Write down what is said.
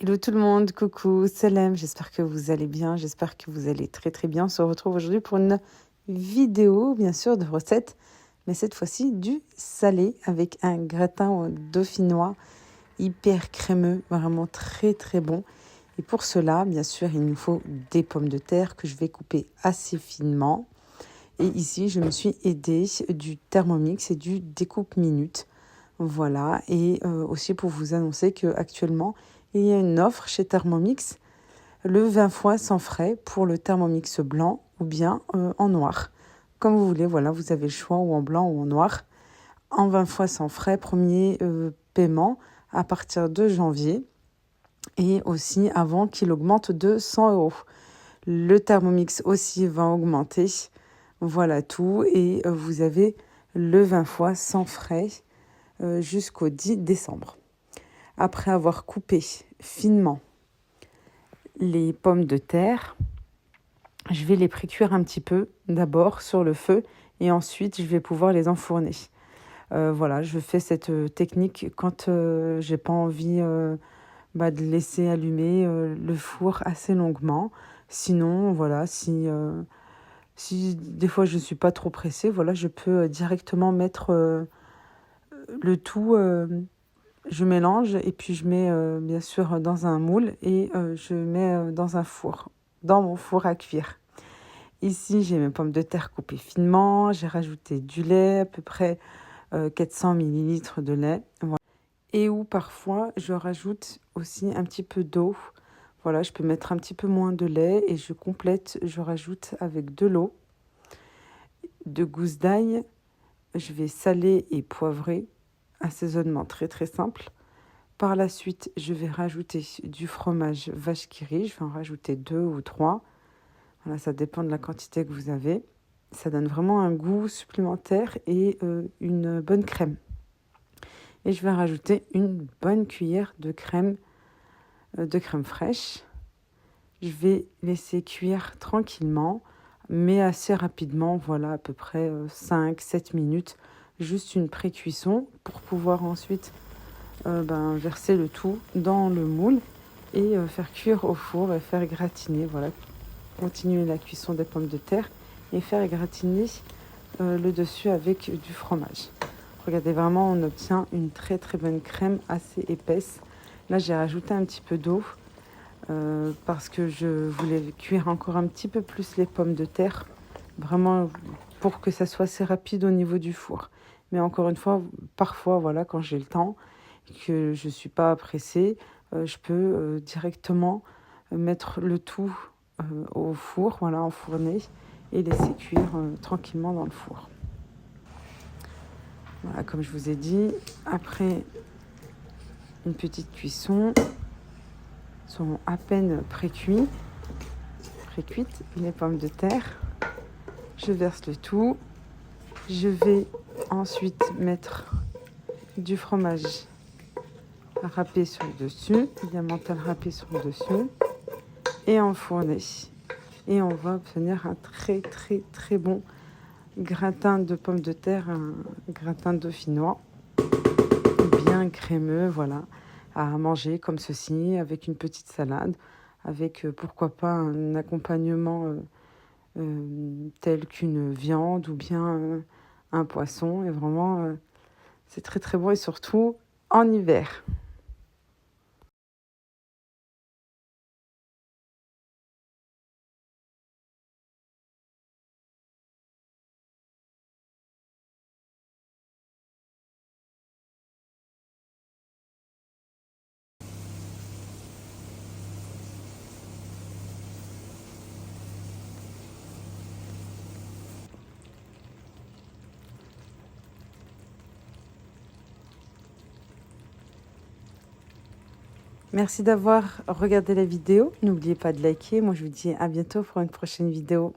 Hello tout le monde, coucou, salam, j'espère que vous allez bien, j'espère que vous allez très très bien. On se retrouve aujourd'hui pour une vidéo, bien sûr, de recette, mais cette fois-ci du salé avec un gratin au dauphinois hyper crémeux, vraiment très très bon. Et pour cela, bien sûr, il nous faut des pommes de terre que je vais couper assez finement. Et ici, je me suis aidée du Thermomix et du découpe minute. Voilà, et aussi pour vous annoncer qu'actuellement, il y a une offre chez Thermomix, le 20 fois sans frais pour le Thermomix blanc ou bien en noir. Comme vous voulez, voilà, vous avez le choix ou en blanc ou en noir. En 20 fois sans frais, premier paiement à partir de janvier et aussi avant qu'il augmente de 100 €. Le Thermomix aussi va augmenter. Voilà tout et vous avez le 20 fois sans frais jusqu'au 10 décembre. Après avoir coupé finement les pommes de terre, je vais les précuire un petit peu d'abord sur le feu et ensuite je vais pouvoir les enfourner. Voilà, je fais cette technique quand j'ai pas envie de laisser allumer le four assez longuement. Sinon, voilà, si des fois je ne suis pas trop pressée, voilà, je peux directement mettre le tout. Je mélange et puis je mets bien sûr dans un moule et je mets dans un four, dans mon four à cuire. Ici, j'ai mes pommes de terre coupées finement. J'ai rajouté du lait, à peu près 400 millilitres de lait. Voilà. Et où parfois, je rajoute aussi un petit peu d'eau. Voilà, je peux mettre un petit peu moins de lait et je complète, je rajoute avec de l'eau, de gousses d'ail. Je vais saler et poivrer. Assaisonnement très très simple. Par la suite, je vais rajouter du fromage vache qui rit. Je vais en rajouter 2 ou 3. Voilà, ça dépend de la quantité que vous avez. Ça donne vraiment un goût supplémentaire et une bonne crème. Et je vais rajouter une bonne cuillère de crème fraîche. Je vais laisser cuire tranquillement, mais assez rapidement. Voilà, à peu près 5-7 minutes. Juste une pré-cuisson pour pouvoir ensuite verser le tout dans le moule et faire cuire au four et faire gratiner. Voilà, continuer la cuisson des pommes de terre et faire gratiner le dessus avec du fromage. Regardez, vraiment, on obtient une très très bonne crème assez épaisse. Là, j'ai rajouté un petit peu d'eau parce que je voulais cuire encore un petit peu plus les pommes de terre, vraiment pour que ça soit assez rapide au niveau du four. Mais encore une fois, parfois, voilà, quand j'ai le temps, que je ne suis pas pressée, je peux directement mettre le tout au four, voilà, enfourner et laisser cuire tranquillement dans le four. Voilà, comme je vous ai dit, après une petite cuisson, sont à peine précuites, les pommes de terre. Je verse le tout. Je vais ensuite mettre du fromage râpé sur le dessus, diamantal râpé sur le dessus et enfourner. Et on va obtenir un très très très bon gratin de pommes de terre, un gratin dauphinois bien crémeux, voilà, à manger comme ceci avec une petite salade, avec pourquoi pas un accompagnement tel qu'une viande ou bien un poisson. Et vraiment, c'est très très bon et surtout en hiver. Merci d'avoir regardé la vidéo. N'oubliez pas de liker. Moi, je vous dis à bientôt pour une prochaine vidéo.